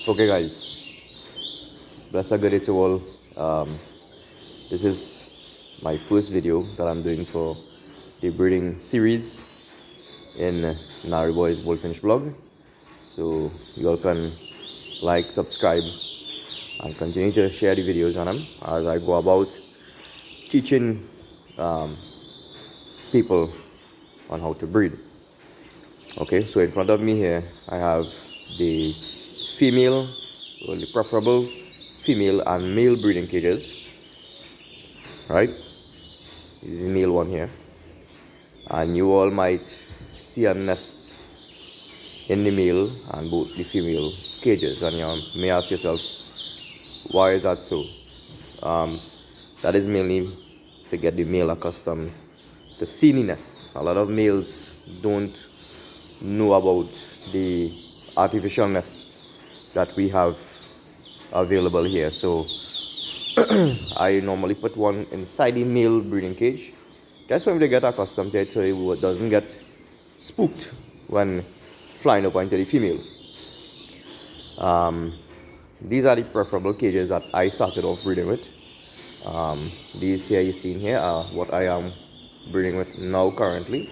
Okay, guys, bless a good day to all. This is my first video that I'm doing for the breeding series in Nari Boy's Bullfinch blog. So you all can like, subscribe, and continue to share the videos on them as I go about teaching people on how to breed. Okay, so in front of me here I have the female, or the preferable female and male breeding cages, right? This is the male one here, and you all might see a nest in the male and both the female cages, and you may ask yourself, why is that so? That is mainly to get the male accustomed to seeing the nest. A lot of males don't know about the artificial nests that we have available here. So I normally put one inside the male breeding cage just for him to get accustomed to it, so he doesn't get spooked when flying up into the female. These are the preferable cages that I started off breeding with. These here you see here are what I am breeding with now currently,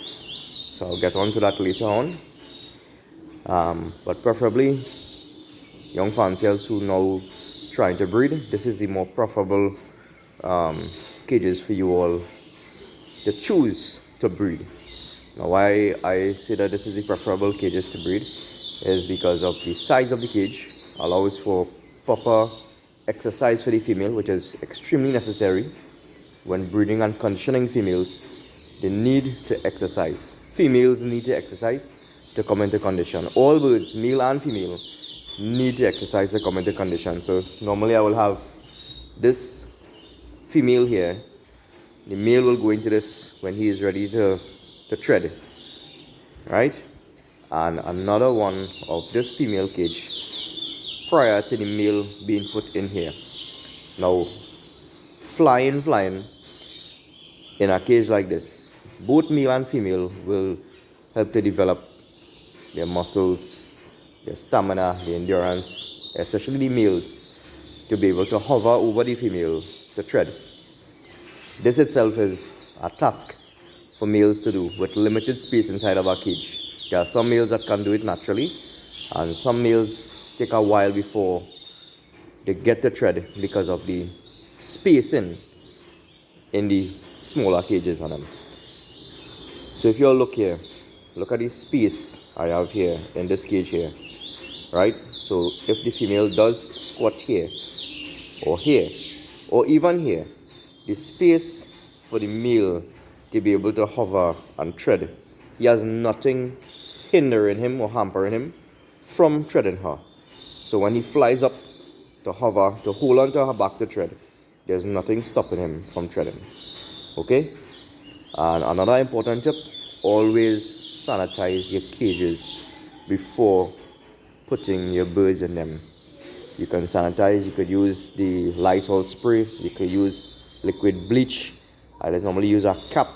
so I'll get on to that later on. But preferably young fanciers who now trying to breed, this is the more preferable cages for you all to choose to breed. Now why I say that this is the preferable cages to breed is because of the size of the cage allows for proper exercise for the female, which is extremely necessary when breeding and conditioning females. They need to exercise. Females need to exercise to come into condition. All birds, male and female, need to exercise to come into condition. So normally I will have this female here. The male will go into this when he is ready to tread, right? And another one of this female cage prior to the male being put in here. Now, flying in a cage like this, both male and female will help to develop their muscles, their stamina, their endurance, especially the males, to be able to hover over the female to tread. This itself is a task for males to do with limited space inside of a cage. There are some males that can do it naturally, and some males take a while before they get to tread because of the spacing in the smaller cages on them. So if you all look here, look at the space I have here in this cage here, right? So if the female does squat here, or even here, the space for the male to be able to hover and tread, he has nothing hindering him or hampering him from treading her. So when he flies up to hover, to hold on to her back to tread, there's nothing stopping him from treading. Okay? And another important tip, always sanitize your cages before putting your birds in them. You can sanitize, you could use the Lysol spray, you could use liquid bleach. I normally use a cap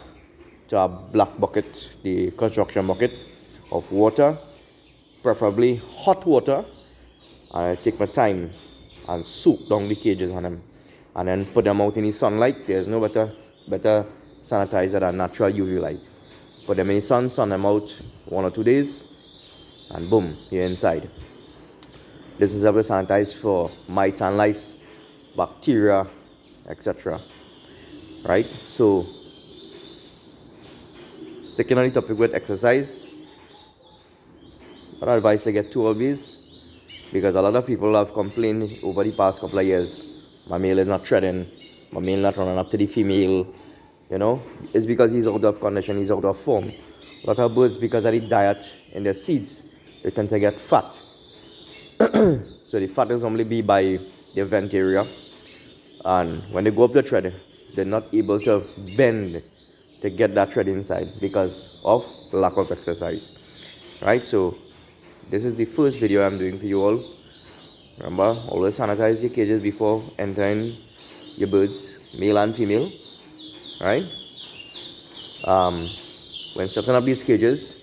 to a black bucket, the construction bucket of water, preferably hot water, and I take my time and soak down the cages on them and then put them out in the sunlight. There's no better sanitizer than natural UV light. Put them in the sun them out 1 or 2 days, and boom, you're inside. This is how we sanitize for mites and lice, bacteria, etc. Right? So, sticking on the topic with exercise, what advice I get to all these? Because a lot of people have complained over the past couple of years, my male is not treading, my male not running up to the female, you know, it's because he's out of condition, he's out of form. A lot of birds, because of the diet in their seeds, they tend to get fat. So the fat is normally be by their vent area, and when they go up the tread, they're not able to bend to get that tread inside because of lack of exercise, right? So this is the first video I'm doing for you all. Remember, always sanitize your cages before entering your birds, male and female, right? When setting up these cages,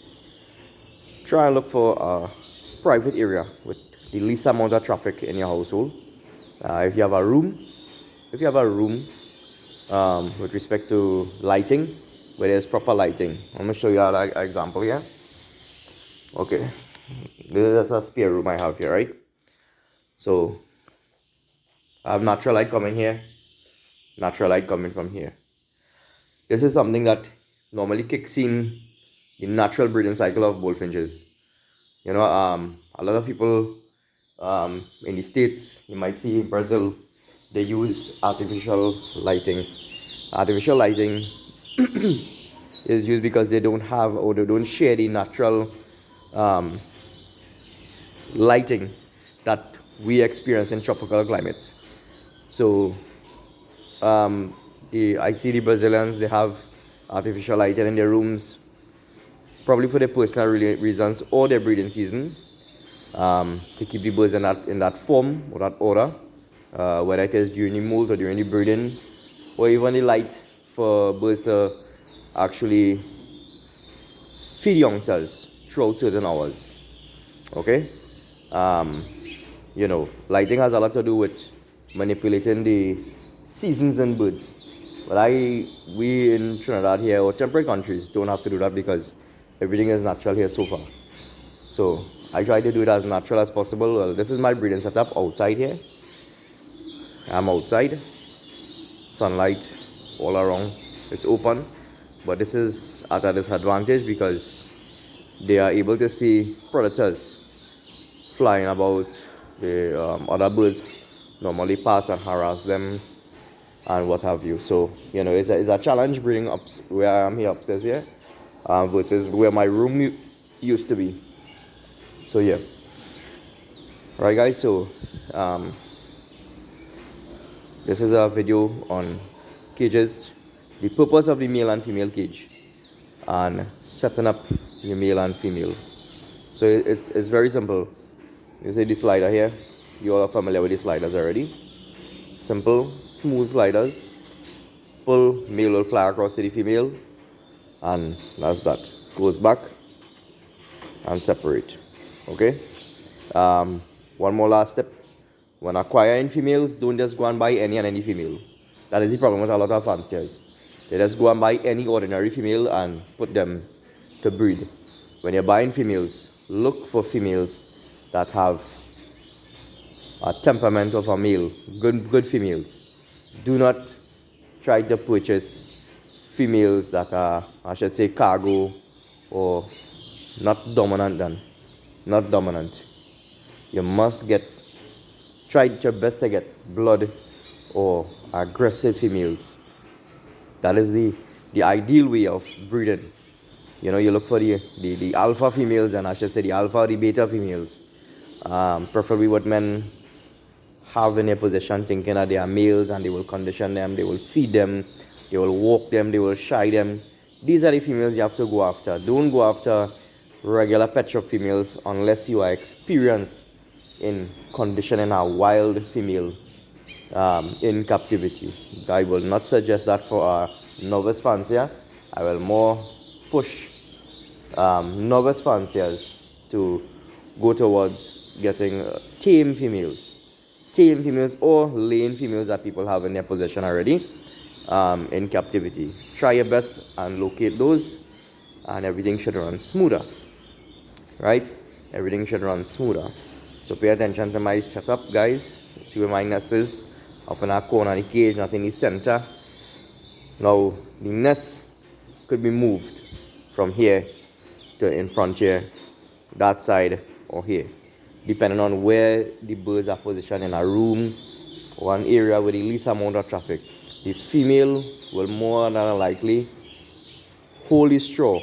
try and look for a private area with the least amount of traffic in your household. If you have a room, with respect to lighting, where there's proper lighting. I'm going to show you an example here. Okay, this is a spare room I have here, right? So I have natural light coming here, natural light coming from here. This is something that normally kicks in the natural breeding cycle of bullfinches. A lot of people in the States, you might see in Brazil, they use artificial lighting. Artificial lighting is used because they don't have, or they don't share the natural lighting that we experience in tropical climates. So I see the Brazilians, they have artificial lighting in their rooms, probably for their personal reasons or their breeding season, to keep the birds in that form or that order, whether it is during the molt or during the breeding, or even the light for birds to actually feed young cells throughout certain hours. Okay? Lighting has a lot to do with manipulating the seasons in birds. But we in Trinidad here, or temperate countries, don't have to do that because everything is natural here so far. So I try to do it as natural as possible. Well, this is my breeding setup outside here. I'm outside, sunlight all around, it's open, but this is at a disadvantage because they are able to see predators flying about. The other birds normally pass and harass them and what have you. So it's a challenge breeding up where I am here upstairs here, versus where my room used to be. So yeah, right guys, so this is a video on cages, the purpose of the male and female cage, and setting up your male and female. So it's very simple. You see the slider here, you all are familiar with the sliders already. Simple, smooth sliders. Pull, male will fly across to the female, and that's that. Goes back and separate. Okay? One more last step. When acquiring females, don't just go and buy any female. That is the problem with a lot of fanciers. They just go and buy any ordinary female and put them to breed. When you're buying females, look for females that have a temperament of a male, good females. Do not try to purchase females that are, I should say, cargo or not dominant then. Not dominant. You must try your best to get blood or aggressive females. That is the ideal way of breeding. You look for the alpha females, and I should say the alpha or the beta females. Preferably what men have in their possession, thinking that they are males and they will condition them, they will feed them, they will walk them, they will shy them. These are the females you have to go after. Don't go after regular pet shop females unless you are experienced in conditioning a wild female in captivity. I will not suggest that for a novice fancier. I will more push novice fanciers to go towards getting tame females or lane females that people have in their possession already in captivity. Try your best and locate those, and everything should run smoother, right? Everything should run smoother. So pay attention to my setup, guys. See where my nest is, up in that corner of the cage, not in the center. Now the nest could be moved from here to in front here, that side, or here, depending on where the birds are positioned in a room or an area with the least amount of traffic. The female will more than likely hold the straw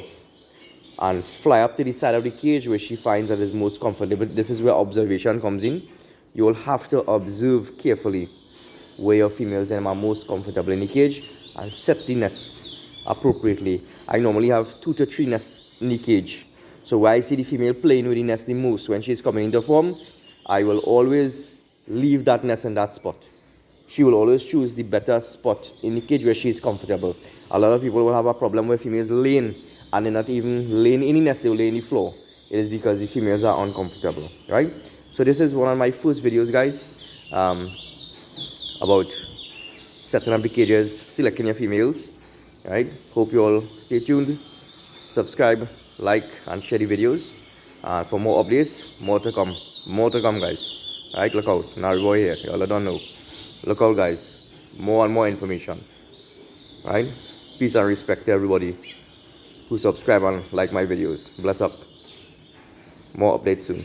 and fly up to the side of the cage where she finds that is most comfortable. This is where observation comes in. You will have to observe carefully where your females are most comfortable in the cage and set the nests appropriately. I normally have 2 to 3 nests in the cage. So where I see the female playing with the nest the most when she's coming into form, I will always leave that nest in that spot. She will always choose the better spot in the cage where she is comfortable. A lot of people will have a problem where females laying, and they're not even laying in the nest, they will lay in the floor. It is because the females are uncomfortable, right? So this is one of my first videos, guys, about setting up the cages, selecting your females. Right? Hope you all stay tuned, subscribe, like, and share the videos. For more updates, more to come, guys. Right? Look out, Nariboy here. Y'all don't know. Look out, guys. More and more information. Right? Peace and respect to everybody who subscribe and like my videos. Bless up. More updates soon.